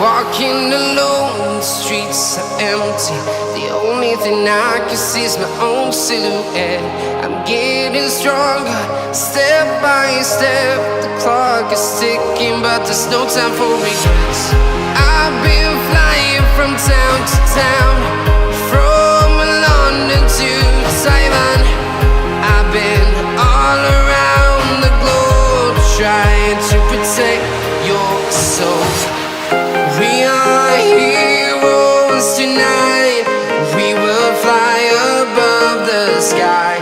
Walking alone, the streets are empty. The only thing I can see is my own silhouette. I'm getting stronger, step by step. The clock is ticking, but there's no time for regrets. I've been flying from town to town, from London to Taiwan. I've been all around the globe, trying to protect your soul. We are heroes tonight. We will fly above the sky.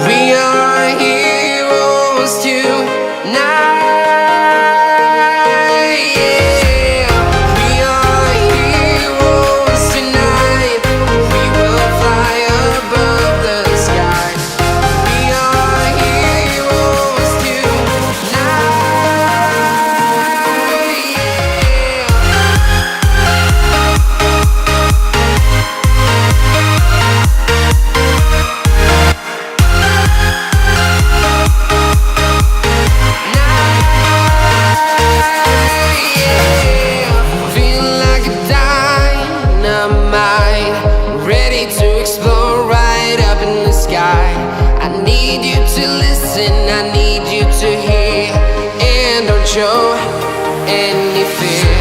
We are heroes tonight. Yeah. We are heroes tonight. We will fly above the sky. We are heroes tonight. I need you to listen, I need you to hear, and don't show any fear.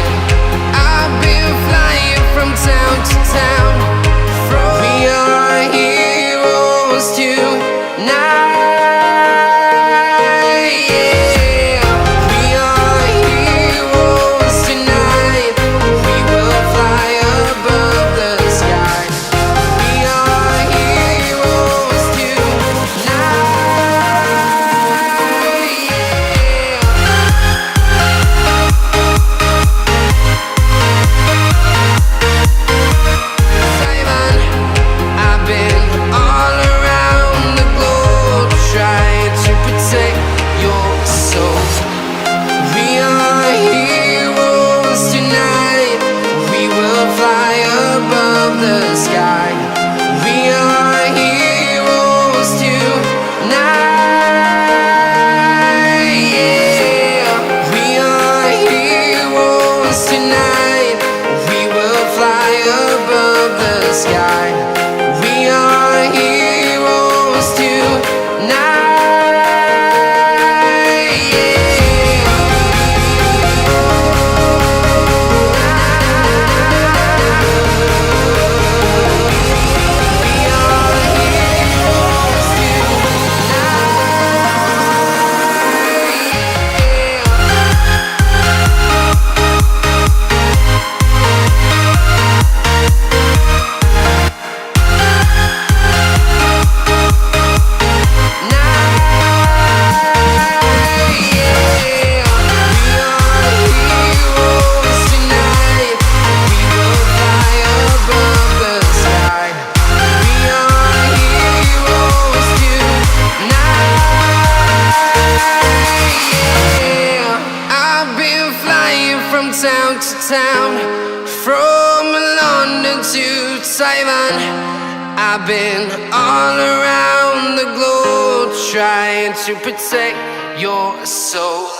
I've been flying from town to town. We are heroes tonight. Yeah. We are heroes tonight. We will fly above the sky. We are heroes tonight. I've been all around the globe, trying to protect your soul. We are heroes tonight. We will fly above the sky. We are heroes tonight. Yeah. We are heroes tonight. We will fly above the sky. We are heroes tonight. Town to town, from London to Taiwan. I've been all around the globe, trying to protect your soul.